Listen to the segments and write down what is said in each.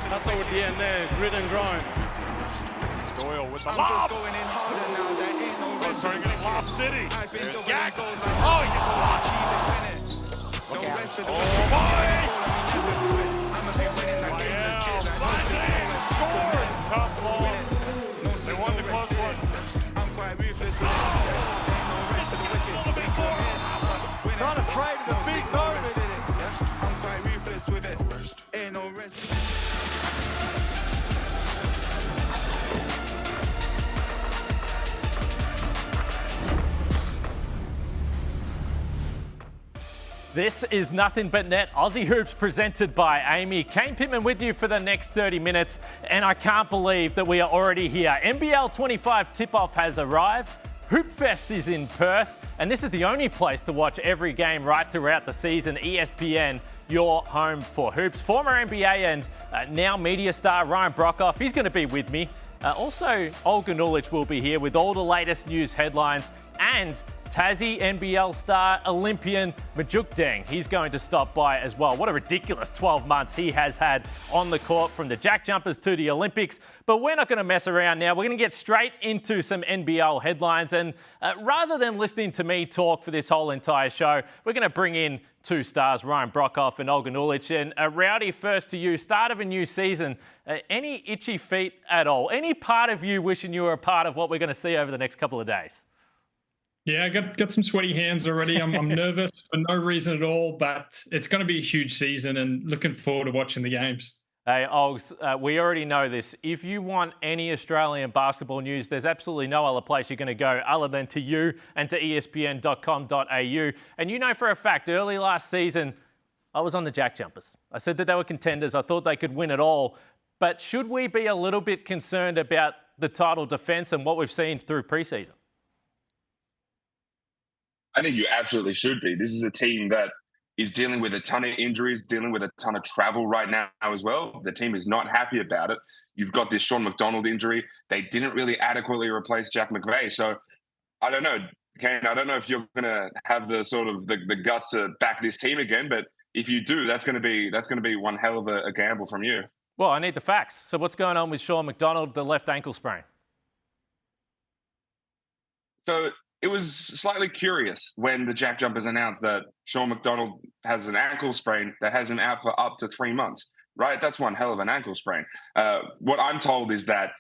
That's our DNA, grit and grind. Doyle with the lob. Going in harder now, there ain't no rest. Turning it Lob City. There's Gag. goals. Oh, he gets blocked. No rest for the Oh, wicked. boy. I'ma be winning that game legit. Like Scored. Tough loss. They won the close one. I'm quite ruthless with it. Ain't no rest for the wicked. We come in, Not afraid of the big moment. I'm quite ruthless with it. Ain't no rest. This is Nothing But Net Aussie Hoops presented by Amy. Kane Pitman with you for the next 30 minutes. And I can't believe that we are already here. NBL 25 tip-off has arrived. Hoop Fest is in Perth. And this is the only place to watch every game right throughout the season. ESPN, your home for hoops. Former NBA and now media star Ryan Broekhoff, he's going to be with me. Also, Olgun Uluc will be here with all the latest news headlines, and Tassie NBL star Olympian Majok Deng. He's going to stop by as well. What a ridiculous 12 months he has had on the court, from the JackJumpers to the Olympics. But we're not going to mess around now. We're going to get straight into some NBL headlines. And rather than listening to me talk for this whole entire show, we're going to bring in two stars, Ryan Broekhoff and Olgun Uluc. And Rowdy, first to you, start of a new season. Any itchy feet at all? Any part of you wishing you were a part of what we're going to see over the next couple of days? Yeah, I got some sweaty hands already. I'm nervous for no reason at all, but it's going to be a huge season and looking forward to watching the games. Hey, Olgs, we already know this. If you want any Australian basketball news, there's absolutely no other place you're going to go other than to you and to espn.com.au. And you know for a fact, early last season, I was on the JackJumpers. I said that they were contenders. I thought they could win it all. But should we be a little bit concerned about the title defence and what we've seen through preseason? I think you absolutely should be. This is a team that is dealing with a ton of injuries, dealing with a ton of travel right now as well. The team is not happy about it. You've got this Sean McDonald injury. They didn't really adequately replace Jack McVeigh. So I don't know, Kane, I don't know if you're going to have the sort of the guts to back this team again. But if you do, that's going to be one hell of a gamble from you. Well, I need the facts. So what's going on with Sean McDonald, the left ankle sprain? So it was slightly curious when the JackJumpers announced that Sean McDonald has an ankle sprain that has him out for up to 3 months, right? That's one hell of an ankle sprain. What I'm told is that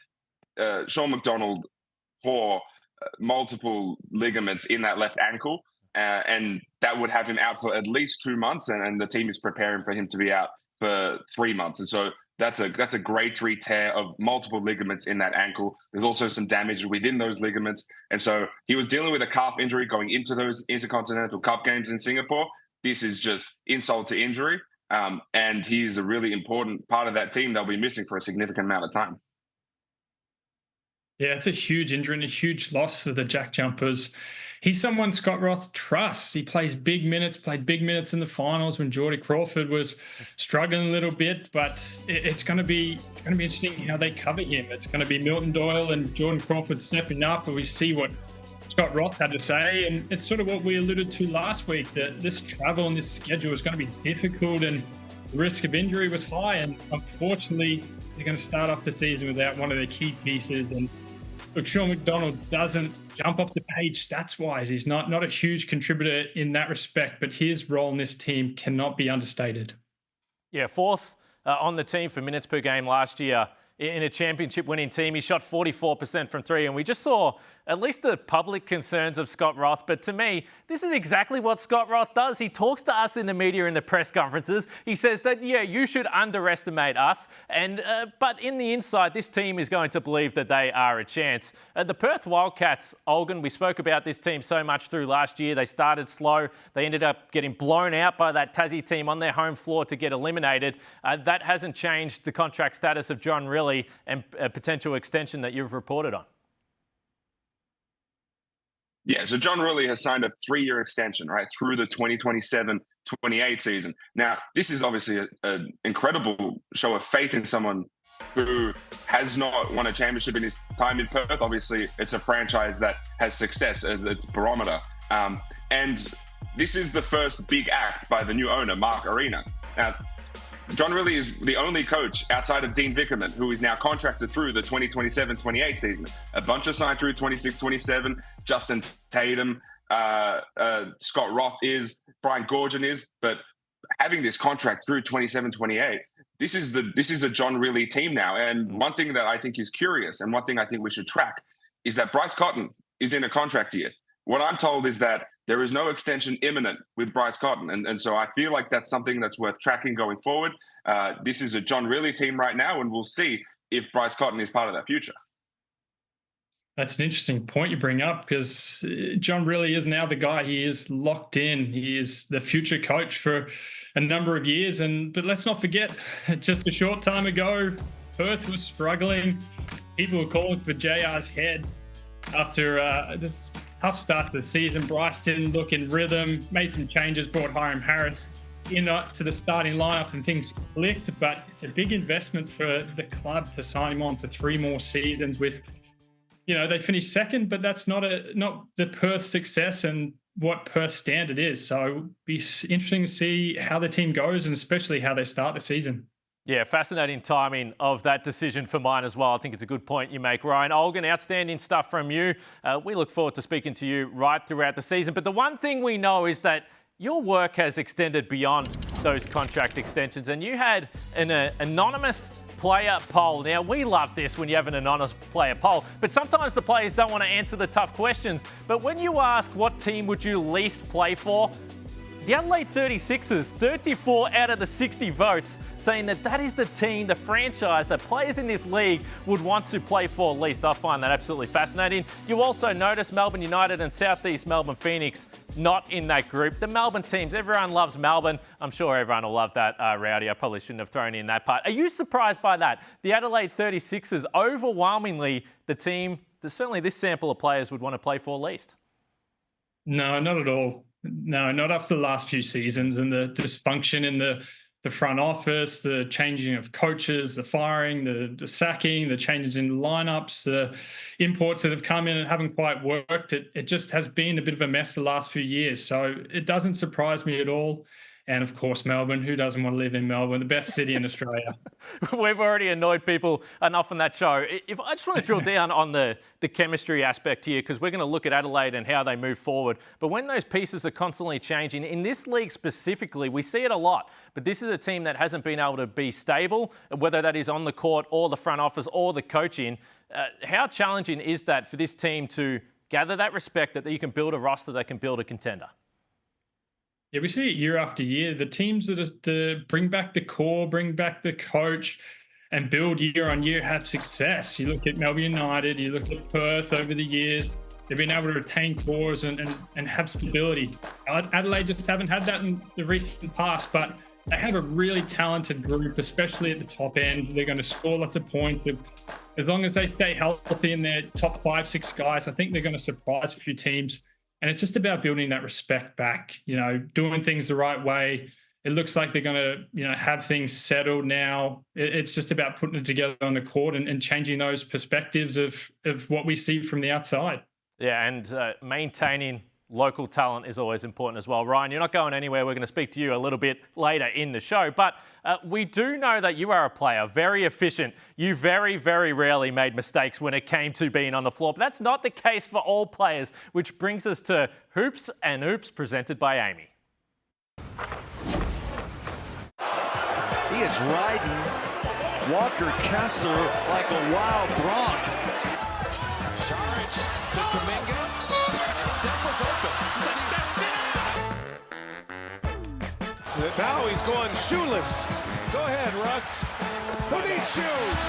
Sean McDonald tore multiple ligaments in that left ankle, and that would have him out for at least 2 months, and the team is preparing for him to be out for 3 months. And so that's a grade 3 tear of multiple ligaments in that ankle. There's also some damage within those ligaments. And so he was dealing with a calf injury going into those Intercontinental Cup games in Singapore. This is just insult to injury. And he's a really important part of that team they'll be missing for a significant amount of time. Yeah, it's a huge injury and a huge loss for the JackJumpers. He's someone Scott Roth trusts. He plays big minutes, played big minutes in the finals when Geordie Crawford was struggling a little bit, but it's going to be interesting how they cover him. It's going to be Milton Doyle and Jordan Crawford stepping up, and we see what Scott Roth had to say. And it's sort of what we alluded to last week, that this travel and this schedule is going to be difficult, and the risk of injury was high. And unfortunately, they're going to start off the season without one of their key pieces. And look, Sean McDonald doesn't jump off the page stats-wise. He's not a huge contributor in that respect, but his role in this team cannot be understated. Yeah, fourth on the team for minutes per game last year in a championship-winning team. He shot 44% from three, and we just saw at least the public concerns of Scott Roth. But to me, this is exactly what Scott Roth does. He talks to us in the media in the press conferences. He says that, yeah, you should underestimate us. And but in the inside, this team is going to believe that they are a chance. The Perth Wildcats, Olgun, we spoke about this team so much through last year. They started slow. They ended up getting blown out by that Tassie team on their home floor to get eliminated. That hasn't changed the contract status of John Riley and a potential extension that you've reported on. Yeah, so John Riley has signed a 3-year extension, right, through the 2027-28 season. Now, this is obviously an incredible show of faith in someone who has not won a championship in his time in Perth. Obviously, it's a franchise that has success as its barometer. And this is the first big act by the new owner, Mark Arena. Now, John Rillie is the only coach outside of Dean Vickerman who is now contracted through the 2027-28 season. A bunch are signed through 26-27. Justin Tatum, Scott Roth is, Brian Goorjian is, but having this contract through 27-28, this is a John Rillie team now. And one thing that I think is curious, and one thing I think we should track, is that Bryce Cotton is in a contract year. What I'm told is that there is no extension imminent with Bryce Cotton. And so I feel like that's something that's worth tracking going forward. This is a John Rillie team right now, and we'll see if Bryce Cotton is part of that future. That's an interesting point you bring up, because John Rillie is now the guy. He is locked in. He is the future coach for a number of years. But let's not forget, just a short time ago, Perth was struggling. People were calling for JR's head after this tough start to the season. Bryce didn't look in rhythm, made some changes, brought Hiram Harris in to the starting lineup, and things clicked. But it's a big investment for the club to sign him on for 3 more seasons with, they finished second, but that's not the Perth success and what Perth's standard is. So it'll be interesting to see how the team goes, and especially how they start the season. Yeah, fascinating timing of that decision for mine as well. I think it's a good point you make, Ryan. Olgun, outstanding stuff from you. We look forward to speaking to you right throughout the season. But the one thing we know is that your work has extended beyond those contract extensions, and you had an anonymous player poll. Now, we love this when you have an anonymous player poll, but sometimes the players don't want to answer the tough questions. But when you ask what team would you least play for, the Adelaide 36ers, 34 out of the 60 votes, saying that is the team, the franchise that players in this league would want to play for least. I find that absolutely fascinating. You also notice Melbourne United and Southeast Melbourne Phoenix not in that group. The Melbourne teams, everyone loves Melbourne. I'm sure everyone will love that, Rowdy. I probably shouldn't have thrown in that part. Are you surprised by that? The Adelaide 36ers, overwhelmingly the team that certainly this sample of players would want to play for least. No, not at all. No, not after the last few seasons and the dysfunction in the front office, the changing of coaches, the firing, the sacking, the changes in lineups, the imports that have come in and haven't quite worked. It just has been a bit of a mess the last few years. So it doesn't surprise me at all. And of course, Melbourne. Who doesn't want to live in Melbourne? The best city in Australia. We've already annoyed people enough on that show. If I just want to drill down on the chemistry aspect here, because we're going to look at Adelaide and how they move forward. But when those pieces are constantly changing, in this league specifically, we see it a lot. But this is a team that hasn't been able to be stable, whether that is on the court or the front office or the coaching. How challenging is that for this team to gather that respect that you can build a roster that can build a contender? Yeah, we see it year after year. The teams that bring back the core, bring back the coach, and build year on year have success. You look at Melbourne United, you look at Perth over the years. They've been able to retain cores and have stability. Adelaide just haven't had that in the recent past, but they have a really talented group, especially at the top end. They're going to score lots of points. As long as they stay healthy in their top 5-6 guys, I think they're going to surprise a few teams. And it's just about building that respect back, doing things the right way. It looks like they're going to, have things settled now. It's just about putting it together on the court and changing those perspectives of what we see from the outside. Yeah, and maintaining local talent is always important as well. Ryan, you're not going anywhere. We're going to speak to you a little bit later in the show. But we do know that you are a player, very efficient. You very, very rarely made mistakes when it came to being on the floor. But that's not the case for all players, which brings us to Hoops and Hoops presented by Amy. He is riding Walker Kessler like a wild bronc. To Kuminga. Steph was open. Steph's in. Now he's going shoeless. Go ahead, Russ. Who needs shoes?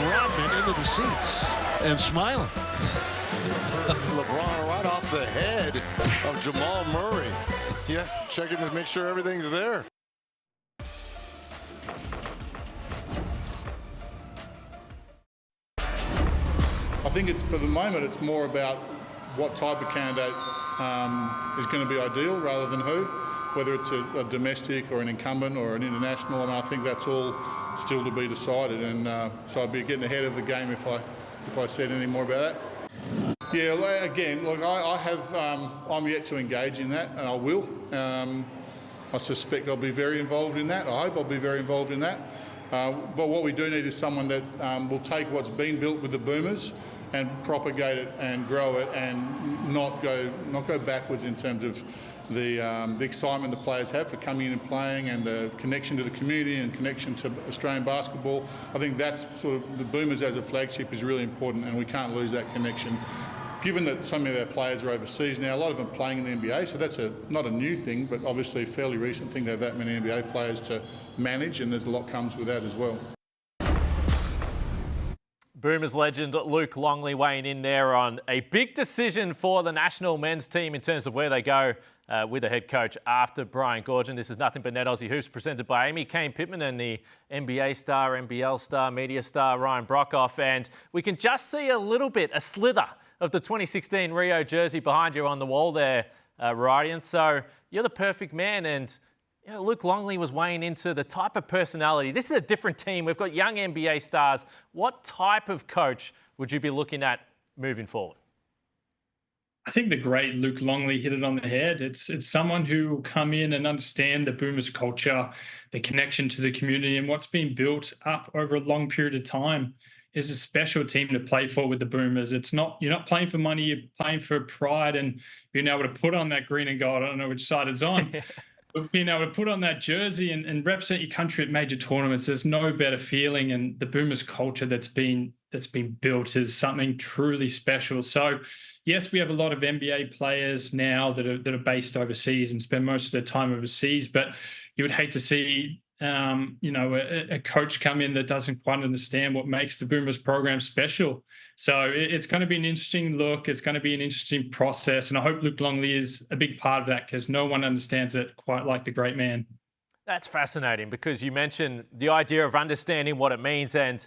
Rodman into the seats and smiling. LeBron right off the head of Jamal Murray. Yes, checking to make sure everything's there. I think it's, for the moment, it's more about what type of candidate is going to be ideal rather than who, whether it's a domestic or an incumbent or an international. I mean, I think that's all still to be decided, and so I'd be getting ahead of the game if I said anything more about that. Yeah, again, look, I'm yet to engage in that, and I will. I suspect I'll be very involved in that. I hope I'll be very involved in that. But what we do need is someone that will take what's been built with the Boomers and propagate it and grow it, and not go backwards in terms of the excitement the players have for coming in and playing, and the connection to the community and connection to Australian basketball. I think that's sort of the Boomers as a flagship is really important, and we can't lose that connection. Given that some of our players are overseas now, a lot of them playing in the NBA, so that's not a new thing, but obviously a fairly recent thing to have that many NBA players to manage, and there's a lot comes with that as well. Boomers legend Luke Longley weighing in there on a big decision for the national men's team in terms of where they go with the head coach after Brian Goorjian. This is Nothing But Net Aussie Hoops, presented by Amy, Kane Pitman and the NBA star, NBL star, media star Ryan Broekhoff. And we can just see a little bit, a slither of the 2016 Rio jersey behind you on the wall there, Ryan. So you're the perfect man, and Luke Longley was weighing into the type of personality. This is a different team. We've got young NBA stars. What type of coach would you be looking at moving forward? I think the great Luke Longley hit it on the head. It's someone who will come in and understand the Boomers culture, the connection to the community, and what's been built up over a long period of time. Is a special team to play for with the Boomers. You're not playing for money, you're playing for pride and being able to put on that green and gold. I don't know which side it's on. But being able to put on that jersey and represent your country at major tournaments, there's no better feeling. And the Boomers culture that's been built is something truly special. So yes, we have a lot of NBA players now that are based overseas and spend most of their time overseas, but you would hate to see a coach come in that doesn't quite understand what makes the Boomers program special. So it's going to be an interesting look. It's going to be an interesting process. And I hope Luke Longley is a big part of that, because no one understands it quite like the great man. That's fascinating, because you mentioned the idea of understanding what it means, and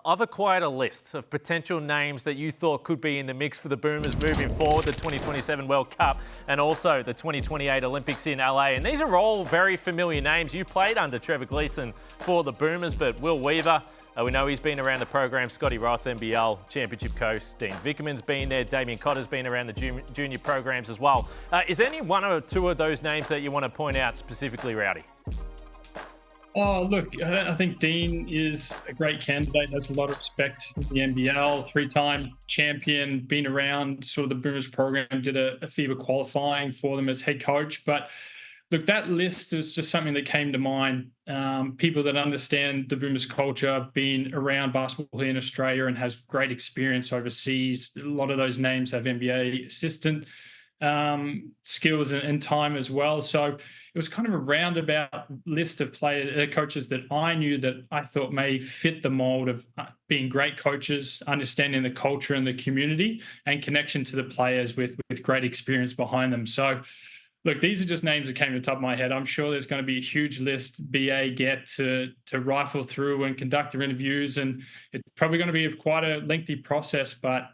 I've acquired a list of potential names that you thought could be in the mix for the Boomers moving forward, the 2027 World Cup and also the 2028 Olympics in LA. And these are all very familiar names. You played under Trevor Gleeson for the Boomers, but Will Weaver, we know he's been around the program. Scotty Roth, NBL championship coach. Dean Vickerman's been there. Damien Cotter's been around the junior programs as well. Is there any one or two of those names that you want to point out specifically, Rowdy? Oh, look, I think Dean is a great candidate. Has a lot of respect in the NBL, three-time champion, been around sort of the Boomers program, did a FIBA qualifying for them as head coach. But look, that list is just something that came to mind. People that understand the Boomers culture, been around basketball here in Australia and has great experience overseas. A lot of those names have NBA assistant skills and time as well. So it was kind of a roundabout list of coaches that I knew that I thought may fit the mold of being great coaches, understanding the culture and the community, and connection to the players with great experience behind them. So look, these are just names that came to the top of my head. I'm sure there's going to be a huge list BA get to rifle through and conduct their interviews, and it's probably going to be quite a lengthy process, but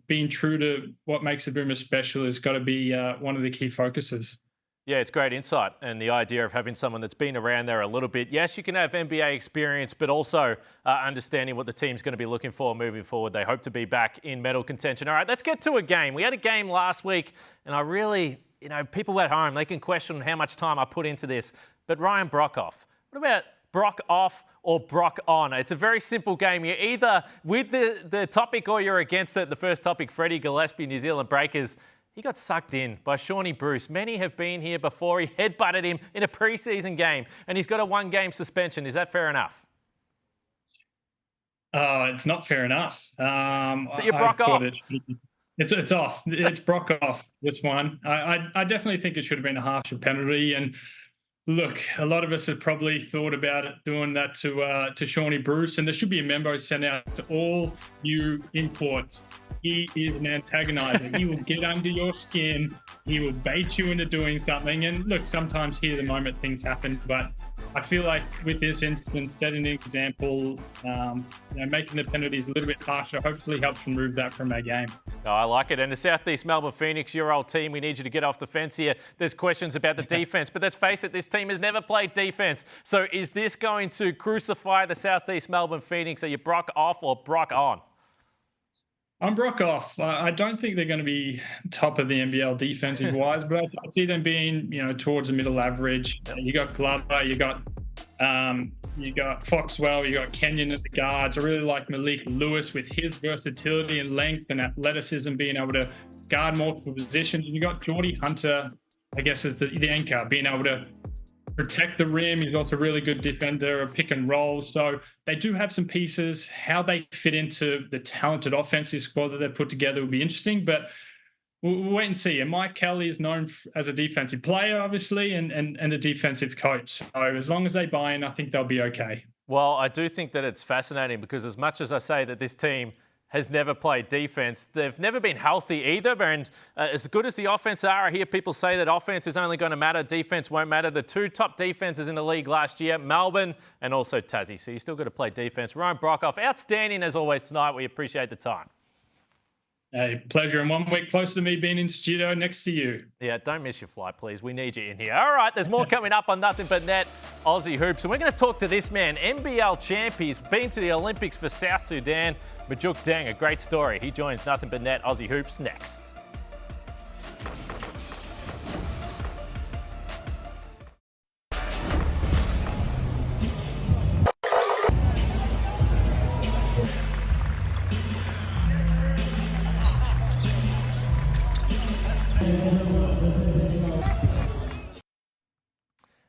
being true to what makes the Boomers special has got to be one of the key focuses. Yeah, it's great insight, and the idea of having someone that's been around there a little bit. Yes, you can have NBA experience, but also understanding what the team's going to be looking for moving forward. They hope to be back in medal contention. All right, let's get to a game. We had a game last week, and I really, people at home, they can question how much time I put into this. But Ryan Broekhoff, what about Brock off or Brock on? It's a very simple game. You're either with the topic or you're against it. The first topic, Freddie Gillespie, New Zealand Breakers. He got sucked in by Shawnee Bruce. Many have been here before. He headbutted him in a preseason game, and he's got a one-game suspension. Is that fair enough? It's not fair enough. So you're Brock off. It's off. It's Brock off, this one. I definitely think it should have been a harsher penalty. And look, a lot of us have probably thought about it, doing that to Shawnee Bruce. And there should be a memo sent out to all new imports he is an antagonizer. He will get under your skin. He will bait you into doing something. And look, sometimes here, the moment things happen, but I feel like with this instance, setting an example, making the penalties a little bit harsher, hopefully helps remove that from our game. Oh, I like it. And the Southeast Melbourne Phoenix, your old team, we need you to get off the fence here. There's questions about the defence, but let's face it, this team has never played defence. So is this going to crucify the Southeast Melbourne Phoenix? Are you Brock off or Brock on? I'm Broekhoff. I don't think they're going to be top of the NBL defensive wise, but I see them being, towards the middle average. You got Glover, you got Foxwell, you got Kenyon at the guards. I really like Malik Lewis with his versatility and length and athleticism, being able to guard multiple positions. And you got Geordie Hunter, I guess, as the anchor, being able to protect the rim. He's also a really good defender, a pick and roll. So they do have some pieces. How they fit into the talented offensive squad that they've put together will be interesting, but we'll wait and see. And Mike Kelly is known as a defensive player, obviously, and a defensive coach. So as long as they buy in, I think they'll be okay. Well, I do think that it's fascinating because as much as I say that this team has never played defence, they've never been healthy either. And as good as the offense are, I hear people say that offense is only going to matter, defence won't matter. The two top defences in the league last year, Melbourne and also Tassie. So you still got to play defence. Ryan Broekhoff, outstanding as always tonight. We appreciate the time. Hey, pleasure. And 1 week closer to me being in studio next to you. Yeah, don't miss your flight, please. We need you in here. All right, there's more coming up on Nothing But Net Aussie Hoops. And we're going to talk to this man, NBL champ. He's been to the Olympics for South Sudan. Majok Deng, a great story. He joins Nothing But Net Aussie Hoops next.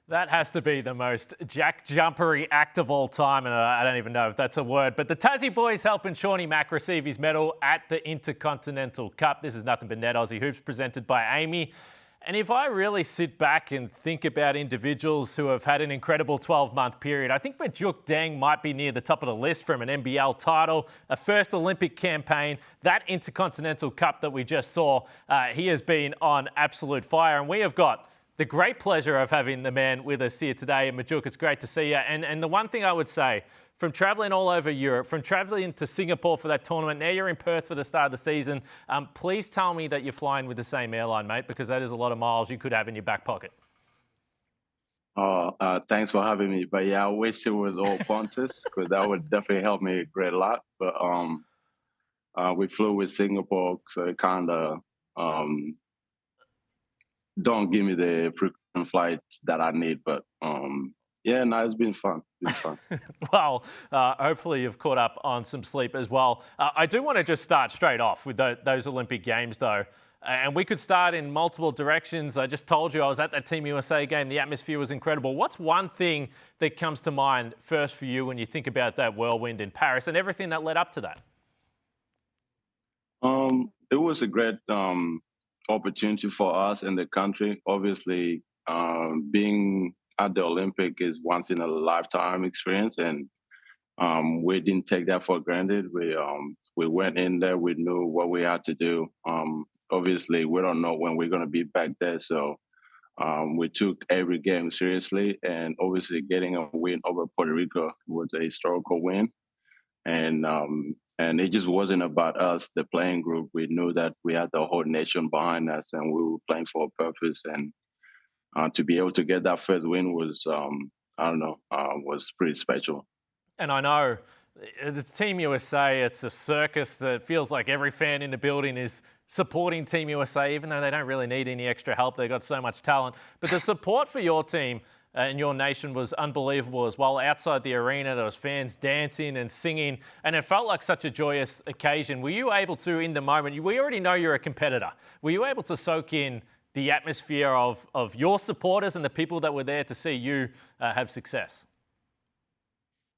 That has to be the most jack-jumpery act of all time, and I don't even know if that's a word. But the Tassie boys helping Shawnee Mack receive his medal at the Intercontinental Cup. This is Nothing But Net Aussie Hoops, presented by Amy. And if I really sit back and think about individuals who have had an incredible 12-month period, I think Majok Deng might be near the top of the list from an NBL title, a first Olympic campaign, that Intercontinental Cup that we just saw. He has been on absolute fire, and we have got the great pleasure of having the man with us here today. And Majok, it's great to see you. And the one thing I would say, from travelling all over Europe, from travelling to Singapore for that tournament, now you're in Perth for the start of the season, please tell me that you're flying with the same airline, mate, because that is a lot of miles you could have in your back pocket. Thanks for having me. But yeah, I wish it was all Qantas, because that would definitely help me a great lot. But we flew with Singapore, so it kind of don't give me the frequent flights that I need. But yeah, no, it's been fun. Well, hopefully you've caught up on some sleep as well. I do want to just start straight off with those Olympic Games, though. And we could start in multiple directions. I just told you I was at that Team USA game. The atmosphere was incredible. What's one thing that comes to mind first for you when you think about that whirlwind in Paris and everything that led up to that? It was a great opportunity for us in the country. Obviously, being at the Olympic is once in a lifetime experience, and we didn't take that for granted. We went in there, we knew what we had to do. Obviously, we don't know when we're going to be back there, so we took every game seriously, and obviously getting a win over Puerto Rico was a historical win. And it just wasn't about us, the playing group. We knew that we had the whole nation behind us, and we were playing for a purpose. And to be able to get that first win was, was pretty special. And I know the Team USA, it's a circus that feels like every fan in the building is supporting Team USA, even though they don't really need any extra help. They've got so much talent. But the support for your team and your nation was unbelievable as well. Outside the arena, there was fans dancing and singing, and it felt like such a joyous occasion. Were you able to, in the moment, we already know you're a competitor, were you able to soak in the atmosphere of your supporters and the people that were there to see you have success?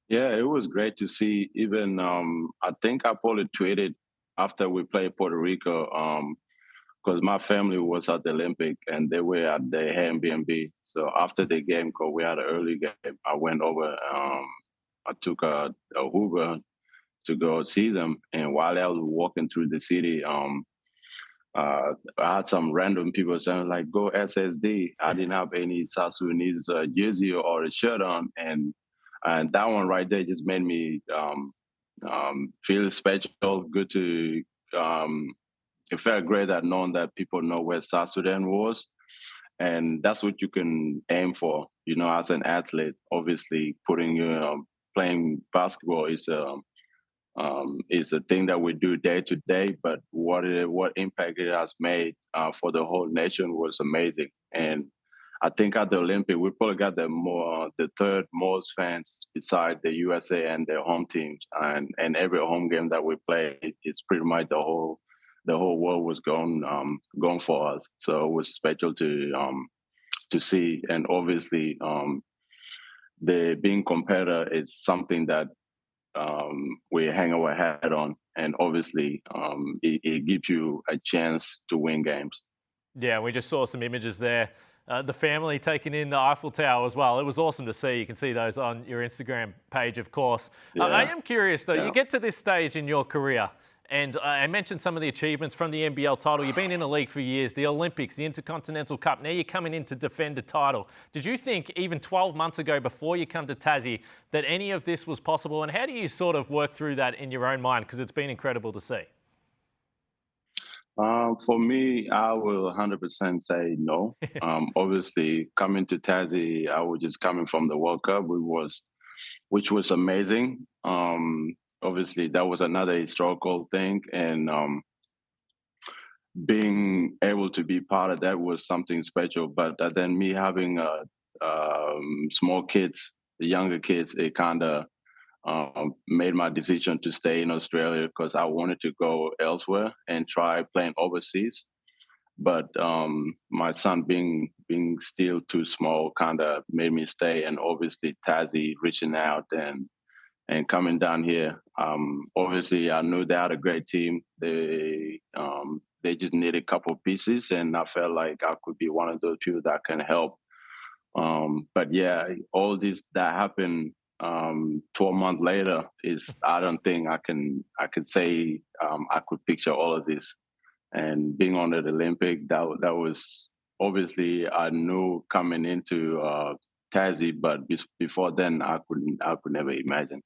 Yeah, it was great to see. Even, I think I probably tweeted after we played Puerto Rico, because my family was at the Olympic and they were at the Airbnb. So after the game, because we had an early game, I went over, I took a Uber to go see them. And while I was walking through the city, I had some random people saying like, "Go SSD." I didn't have any South Sudanese jersey or a shirt on, and that one right there just made me feel special. Good to it felt great that knowing that people know where South Sudan was, and that's what you can aim for. You know, as an athlete, obviously playing basketball is a thing that we do day to day, but what impact it has made for the whole nation was amazing. And I think at the Olympic, we probably got the third most fans beside the USA and their home teams. And every home game that we play, it's pretty much the whole world was going for us. So it was special to see. And obviously, the being competitor is something that we hang our hat on, and obviously it gives you a chance to win games. Yeah, we just saw some images there. The family taking in the Eiffel Tower as well. It was awesome to see. You can see those on your Instagram page, of course. Yeah. I am curious, though. Yeah. You get to this stage in your career, and I mentioned some of the achievements from the NBL title. You've been in the league for years, the Olympics, the Intercontinental Cup. Now you're coming in to defend a title. Did you think even 12 months ago, before you come to Tassie, that any of this was possible? And how do you sort of work through that in your own mind? Because it's been incredible to see. For me, I will 100% say no. Obviously, coming to Tassie, I was just coming from the World Cup, which was amazing. Obviously, that was another historical thing, and being able to be part of that was something special. But then me having small kids, the younger kids, it kind of made my decision to stay in Australia because I wanted to go elsewhere and try playing overseas. But my son being still too small kind of made me stay. And obviously Tassie reaching out and coming down here. Obviously I knew they had a great team. They just needed a couple pieces, and I felt like I could be one of those people that can help. But yeah, all this that happened 12 months later is, I don't think I could say I could picture all of this. And being on the Olympic, that was obviously I knew coming into Tassie, but before then I could never imagine.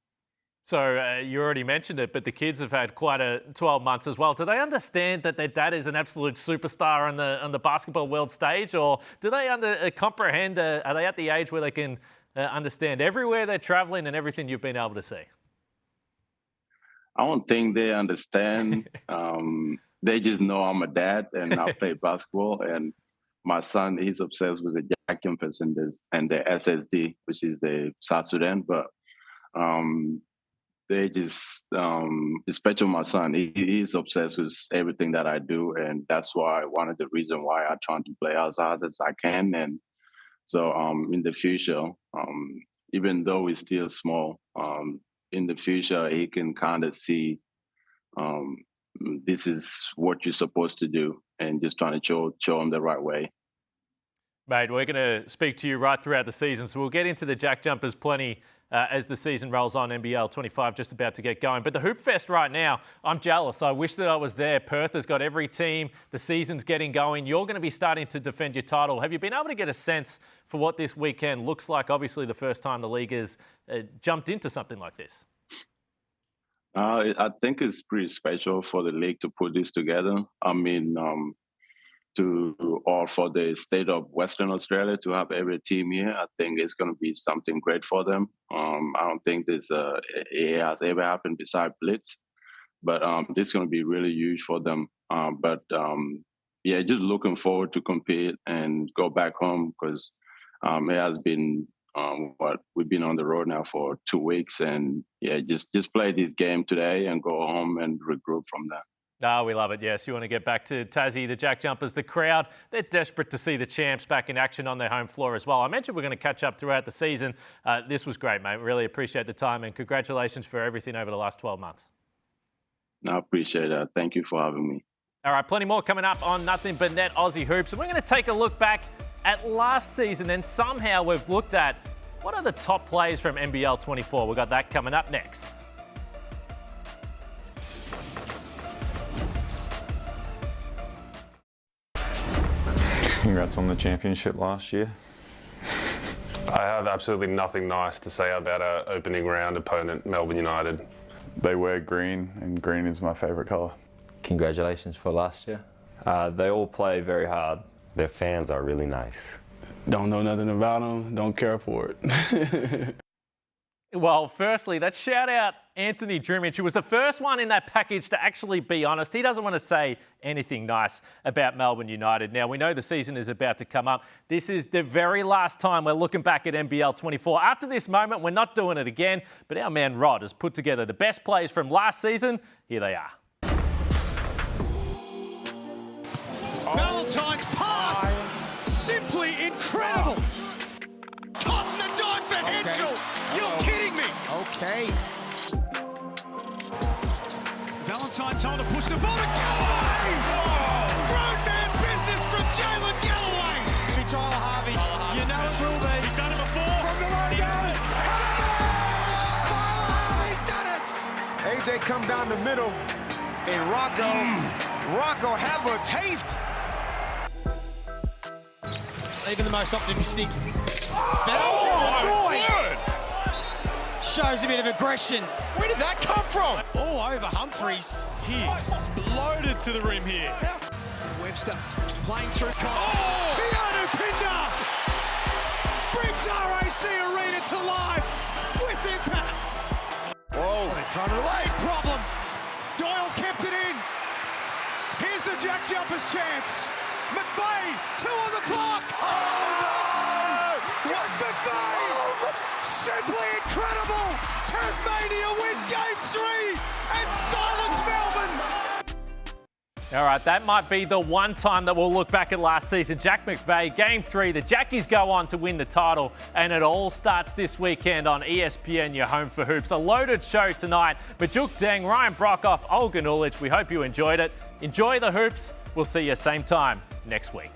So you already mentioned it, but the kids have had quite a 12 months as well. Do they understand that their dad is an absolute superstar on the basketball world stage, or do they comprehend? Are they at the age where they can understand everywhere they're traveling and everything you've been able to see? I don't think they understand. They just know I'm a dad and I play basketball. And my son, he's obsessed with the JackJumpers and the SSD, which is the South Sudan. But they just, especially my son, he's obsessed with everything that I do. And that's why one of the reasons why I try to play as hard as I can. And so in the future, even though he's still small, in the future, he can kind of see this is what you're supposed to do, and just trying to show him the right way. Mate, we're going to speak to you right throughout the season, so we'll get into the JackJumpers plenty as the season rolls on. NBL 25 just about to get going. But the Hoop Fest right now, I'm jealous. I wish that I was there. Perth has got every team. The season's getting going. You're going to be starting to defend your title. Have you been able to get a sense for what this weekend looks like? Obviously, the first time the league has jumped into something like this. I think it's pretty special for the league to put this together. I mean, or for the state of Western Australia to have every team here, I think it's going to be something great for them. I don't think it has ever happened beside Blitz, but this is going to be really huge for them. Yeah, just looking forward to compete and go back home, because it has been we've been on the road now for 2 weeks, and yeah, just play this game today and go home and regroup from there. Oh, we love it. Yes, you want to get back to Tassie, the JackJumpers, the crowd. They're desperate to see the champs back in action on their home floor as well. I mentioned we're going to catch up throughout the season. This was great, mate. Really appreciate the time, and congratulations for everything over the last 12 months. I appreciate that. Thank you for having me. All right, plenty more coming up on Nothing But Net Aussie Hoops. And we're going to take a look back at last season, and somehow we've looked at what are the top players from NBL 24. We've got that coming up next. Congrats on the championship last year. I have absolutely nothing nice to say about our opening round opponent, Melbourne United. They wear green, and green is my favourite colour. Congratulations for last year. They all play very hard. Their fans are really nice. Don't know nothing about them, don't care for it. Well, firstly, let's shout out Anthony Drummich, who was the first one in that package to actually be honest. He doesn't want to say anything nice about Melbourne United. Now, we know the season is about to come up. This is the very last time we're looking back at NBL 24. After this moment, we're not doing it again, but our man Rod has put together the best plays from last season. Here they are. Valentine's pass! Simply incredible! Caught in the dive for Henschel! You're kidding me! Okay. Valentine told to push the ball to Galloway! Whoa! Grown man business from Jalen Galloway! Be Tyler Harvey. You know it will be. He's done it before. From the low down. Tyler Harvey's done it! AJ come down the middle, and Rocco have a taste. Even the most optimistic. Foul. Shows a bit of aggression. Where did that come from? All over Humphreys. He exploded to the rim here. Webster playing through Cole. Keanu Pinder brings RAC Arena to life with impact. Whoa, in front of the leg problem. Doyle kept it in. Here's the JackJumpers chance. McVeigh, 2 on the clock. Oh, no! Jack McVeigh! Simply incredible! Tasmania win Game 3 and silence Melbourne! All right, that might be the one time that we'll look back at last season. Jack McVeigh, Game 3, the Jackies go on to win the title, and it all starts this weekend on ESPN, your home for hoops. A loaded show tonight. Majok Deng, Ryan Broekhoff, Olgun Uluc. We hope you enjoyed it. Enjoy the hoops. We'll see you same time next week.